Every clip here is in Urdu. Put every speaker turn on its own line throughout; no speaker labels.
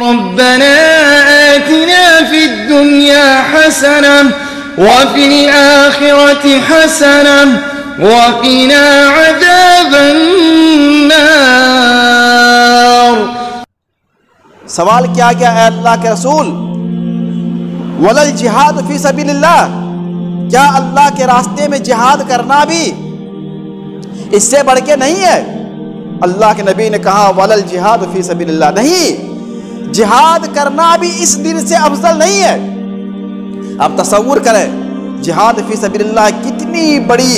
ربنا آتنا في الدنيا حسنة وفي الآخرة حسنة وقنا عذاب النار.
سوال کیا اے اللہ کے رسول، وَلَلْ جِہَادُ فِي سَبِيلِ اللَّهِ، کیا اللہ کے راستے میں جہاد کرنا بھی اس سے بڑھ کے نہیں ہے؟ اللہ کے نبی نے کہا وَلَلْ جِہَادُ فِي سَبِيلِ اللَّهِ، نہیں، جہاد کرنا بھی اس دن سے افضل نہیں ہے. آپ تصور کریں جہاد فی سبیل اللہ کتنی بڑی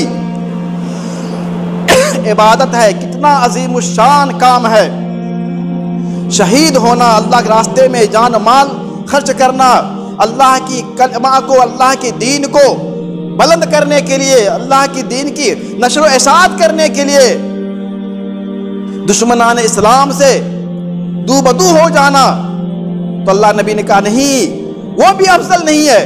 عبادت ہے، کتنا عظیم الشان کام ہے. شہید ہونا، اللہ کے راستے میں جان و مال خرچ کرنا، اللہ کی کلمہ کو، اللہ کے دین کو بلند کرنے کے لیے، اللہ کی دین کی نشر و اشاعت کرنے کے لیے دشمنان اسلام سے دو بدو ہو جانا. تو اللہ نبی نے کہا نہیں، وہ بھی افضل نہیں ہے.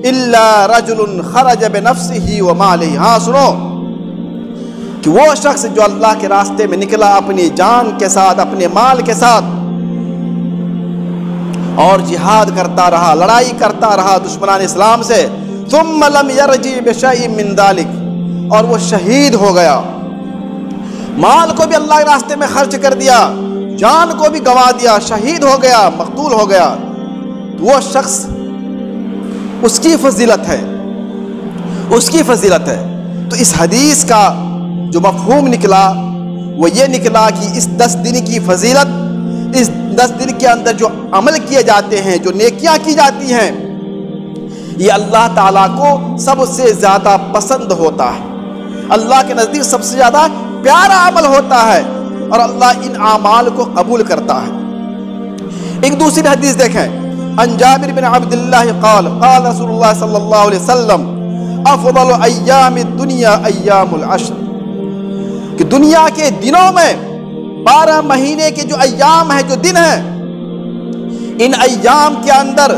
الا رجل خرج بنفسه وماله، ہاں سنو کہ وہ شخص جو اللہ کے راستے میں نکلا اپنی جان کے ساتھ، اپنے مال کے ساتھ، اور جہاد کرتا رہا، لڑائی کرتا رہا دشمنان اسلام سے، ثم لم يرجع بشيء من ذلك، اور وہ شہید ہو گیا، مال کو بھی اللہ کے راستے میں خرچ کر دیا، جان کو بھی گوا دیا، شہید ہو گیا، مقتول ہو گیا، تو وہ شخص، اس کی فضیلت ہے، اس کی فضیلت ہے. تو اس حدیث کا جو مفہوم نکلا وہ یہ نکلا کہ اس 10 دن کی فضیلت، اس 10 دن کے اندر جو عمل کیے جاتے ہیں، جو نیکیاں کی جاتی ہیں، یہ اللہ تعالیٰ کو سب سے زیادہ پسند ہوتا ہے، اللہ کے نزدیک سب سے زیادہ پیارا عمل ہوتا ہے، اور اللہ ان اعمال کو قبول کرتا ہے. ایک دوسری حدیث دیکھیں، عن جابر بن عبد اللہ قال قال رسول اللہ صلی اللہ علیہ وسلم افضل ایام الدنیا ایام العشر، کہ دنیا کے دنوں میں 12 مہینے کے جو ایام ہیں، جو دن ہیں، ان ایام کے اندر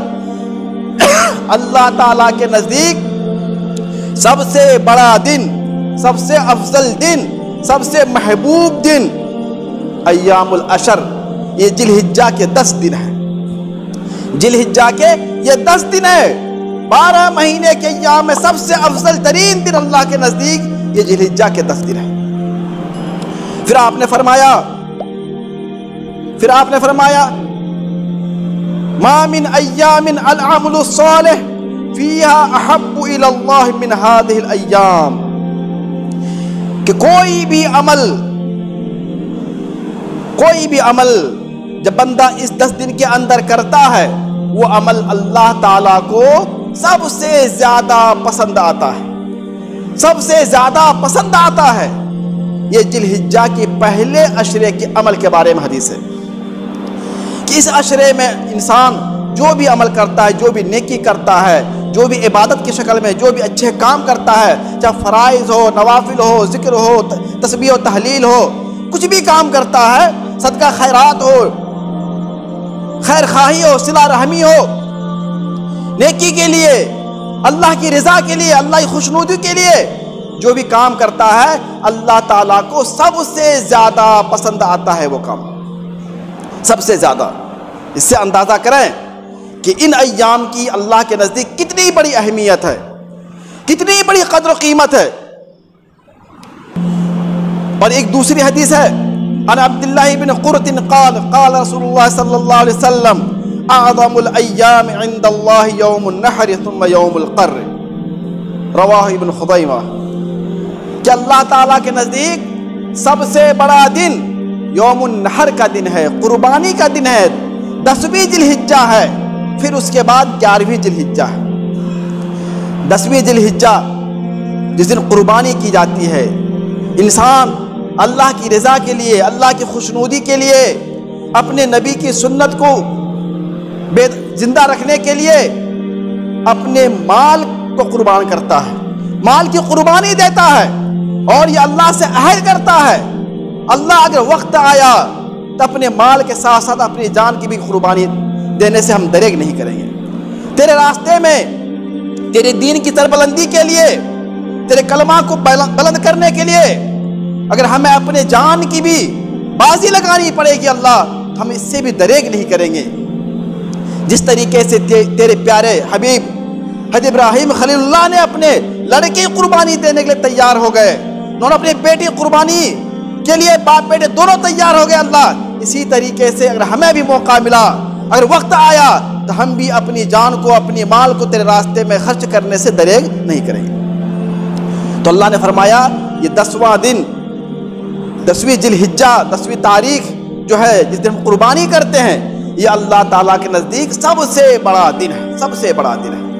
اللہ تعالیٰ کے نزدیک سب سے بڑا دن، سب سے افضل دن، سب سے محبوب دن ایام العشر، یہ ذی الحجہ کے 10 دن ہیں. ذی الحجہ کے یہ 10 دن ہے، 12 مہینے کے ایام میں سب سے افضل ترین دن اللہ کے نزدیک یہ ذی الحجہ کے 10 دن ہے. پھر آپ نے فرمایا ما من ایام العمل الصالح فیہا احب الی اللہ من هذه الایام، کہ کوئی بھی عمل جب بندہ اس 10 دن کے اندر کرتا ہے، وہ عمل اللہ تعالیٰ کو سب سے زیادہ پسند آتا ہے، سب سے زیادہ پسند آتا ہے. یہ ذی الحجہ کے پہلے عشرے کے عمل کے بارے میں حدیث ہے کہ اس عشرے میں انسان جو بھی عمل کرتا ہے، جو بھی نیکی کرتا ہے، جو بھی عبادت کی شکل میں جو بھی اچھے کام کرتا ہے، چاہے فرائض ہو، نوافل ہو، ذکر ہو، تسبیح و تحلیل ہو، کچھ بھی کام کرتا ہے، صدقہ خیرات ہو، خیر خواہی ہو، صلہ رحمی ہو، نیکی کے لیے، اللہ کی رضا کے لیے، اللہ کی خوشنودی کے لیے جو بھی کام کرتا ہے، اللہ تعالیٰ کو سب سے زیادہ پسند آتا ہے وہ کام، سب سے زیادہ. اس سے اندازہ کریں کہ ان ایام کی اللہ کے نزدیک کتنی بڑی اہمیت ہے، کتنی بڑی قدر و قیمت ہے. اور ایک دوسری حدیث ہے عن عبداللہ بن قرط قال قال رسول اللہ صلی اللہ علیہ وسلم اعظم الایام عند اللہ یوم النحر ثم یوم القر، رواہ ابن خزیمہ، کہ اللہ تعالیٰ کے نزدیک سب سے بڑا دن یوم النحر کا دن ہے، قربانی کا دن ہے، 10ویں ذی الحجہ ہے، پھر اس کے بعد 11ویں ذی الحجہ ہے. 10ویں ذی الحجہ جس دن قربانی کی جاتی ہے، انسان اللہ کی رضا کے لیے، اللہ کی خوشنودی کے لیے، اپنے نبی کی سنت کو زندہ رکھنے کے لیے اپنے مال کو قربان کرتا ہے، مال کی قربانی دیتا ہے، اور یہ اللہ سے عہد کرتا ہے اللہ اگر وقت آیا تو اپنے مال کے ساتھ ساتھ اپنی جان کی بھی قربانی دینے سے ہم دریغ نہیں کریں گے. تیرے راستے میں، تیرے دین کی سربلندی کے لیے، تیرے کلمہ کو بلند کرنے کے لیے اگر ہمیں اپنے جان کی بھی بازی لگانی پڑے گی اللہ، ہم اس سے بھی دریغ نہیں کریں گے. جس طریقے سے تیرے پیارے حبیب حضرت ابراہیم خلیل اللہ نے اپنے لڑکی قربانی دینے کے لیے تیار ہو گئے، انہوں نے اپنی بیٹی قربانی کے لیے باپ بیٹے دونوں تیار ہو گئے اللہ، اسی طریقے سے اگر ہمیں بھی موقع ملا، اگر وقت آیا تو ہم بھی اپنی جان کو اپنی مال کو تیرے راستے میں خرچ کرنے سے دریغ نہیں کریں گے۔ تو اللہ نے فرمایا یہ 10واں دن 10ویں ذی الحجہ 10ویں تاریخ جو ہے جس دن ہم قربانی کرتے ہیں، یہ اللہ تعالیٰ کے نزدیک سب سے بڑا دن ہے، سب سے بڑا دن ہے۔